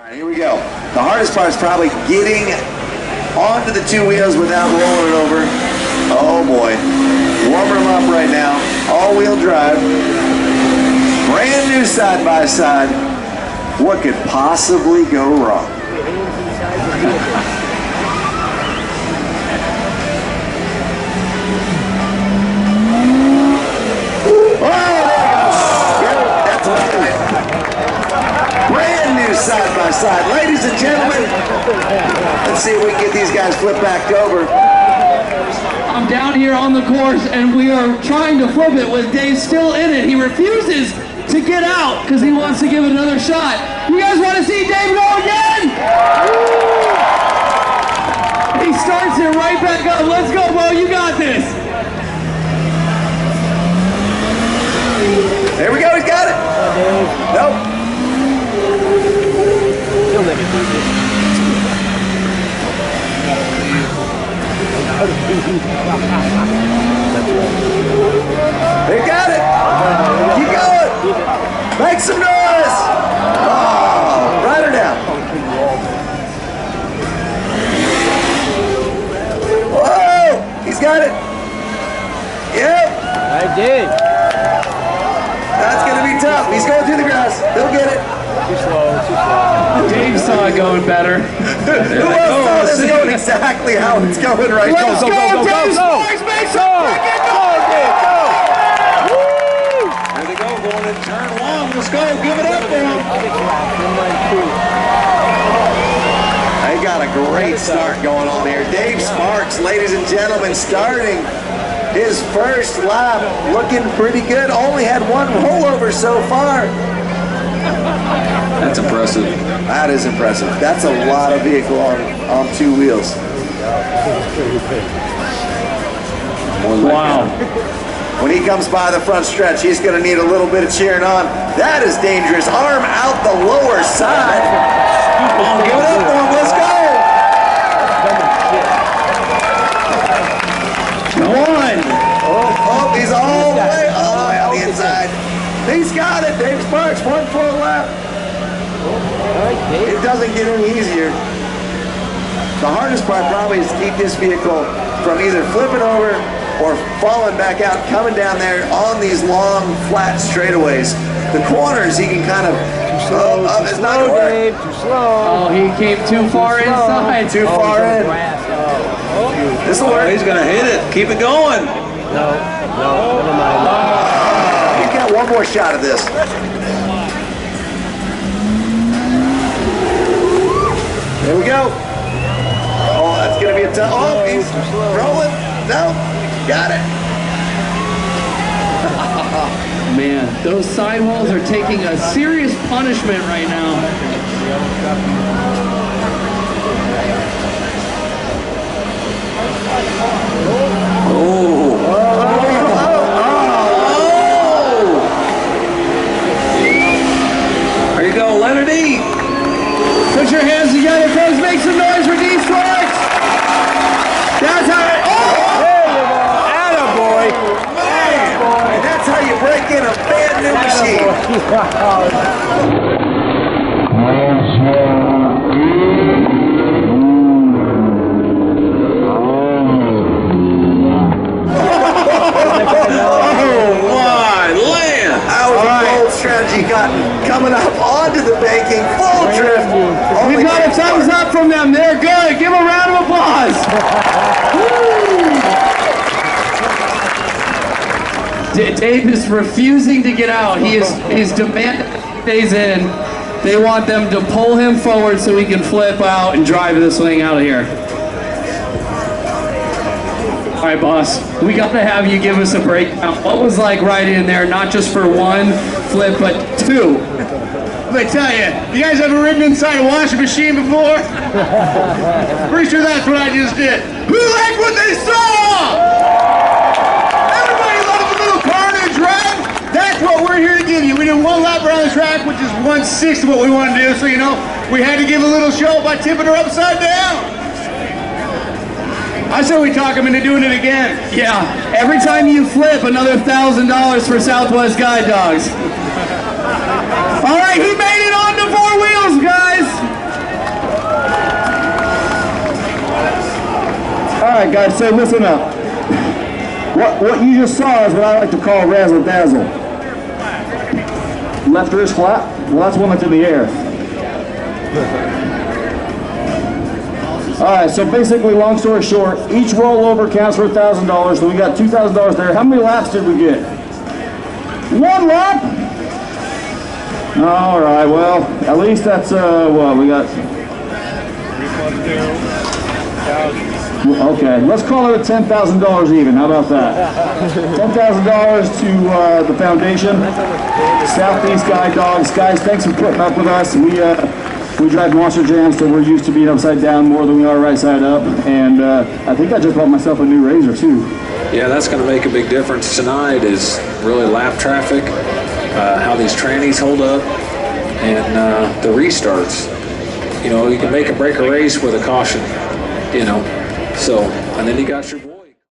Here we go. The hardest part is probably getting onto the two wheels without rolling it over. Oh boy. Warming them up right now. All-wheel drive. Brand new side-by-side. What could possibly go wrong? Side by side. Ladies and gentlemen, let's see if we can get these guys flipped back over. I'm down here on the course and we are trying to flip it with Dave still in it. He refuses to get out because he wants to give it another shot. You guys want to see Dave go again? He starts it right back up. Let's go, bro. You got this. There we go. He's got it. Nope. They got it. Keep going. Make some noise. Oh, ride her down. Whoa, he's got it. Yep. I did. That's going to be tough. He's going through the grass. He'll get it. Too slow, too slow. Dave saw it going better. Who else saw this going exactly how it's going right now? Let's go, Dave Sparks, make some freaking noise! Go! Woo! There they go, going in turn one. Let's go, give it up for them. They got a great start going on here. Dave Sparks, ladies and gentlemen, starting his first lap, looking pretty good. Only had one rollover so far. That's impressive. That is impressive. That's a lot of vehicle on two wheels. Wow. When he comes by the front stretch, he's going to need a little bit of cheering on. That is dangerous. Arm out the lower side. Oh, give it up for him. Let's go. One. Oh, he's all the way on the inside. He's got it. Dave Sparks, 1 full lap. It doesn't get any easier. The hardest part probably is to keep this vehicle from either flipping over or falling back out, coming down there on these long, flat straightaways. The corners, he can kind of, it's not going to work. Too slow. Oh, he came too far inside. Too far in. This will work. He's going to hit it. Keep it going. No, never mind. He's got one more shot of this. There we go. Oh, that's going to be a tough. Oh, he's rolling. No, got it. Man, those sidewalls are taking a serious punishment right now. There you go, let it eat. Put your hands together, folks. Make some noise for Dave Sparks. That's how it. Oh! There you go. Attaboy. And that's how you break in a brand new machine. Oh my land! That was a bold strategy coming up onto the banking, full drift. We've got a thumbs up from them. They're good. Give them a round of applause. Dave is refusing to get out. He's demanding he stays in. They want them to pull him forward so he can flip out and drive this thing out of here. All right, boss. We got to have you give us a breakdown. What was like riding in there, not just for one flip, but two? Let me tell you, you guys ever ridden inside a washing machine before? Pretty sure that's what I just did. Who liked what they saw? Everybody loves a little carnage, right? That's what we're here to give you. We did one lap around the track, which is 1/6 of what we want to do. So, you know, we had to give a little show by tipping her upside down. I said we talk him into doing it again. Yeah, every time you flip, another $1,000 for Southwest Guide Dogs. All right, he made it onto 4 wheels, guys. right, guys, so listen up. What you just saw is what I like to call razzle dazzle. Left wrist flap. Well, that's one that's in the air. All right, so basically, long story short, each rollover counts for $1,000, so we got $2,000 there. How many laps did we get? 1 lap? All right, well, at least that's, what, we got... Okay, let's call it a $10,000 even. How about that? $10,000 to the foundation. Southeast Guide Dogs. Guys, thanks for putting up with us. We drive monster jams, so we're used to being upside down more than we are right side up. And I think I just bought myself a new razor too. Yeah, that's going to make a big difference tonight is really lap traffic, how these trannies hold up, and the restarts. You know, you can make or break a race with a caution, you know. So, and then you got your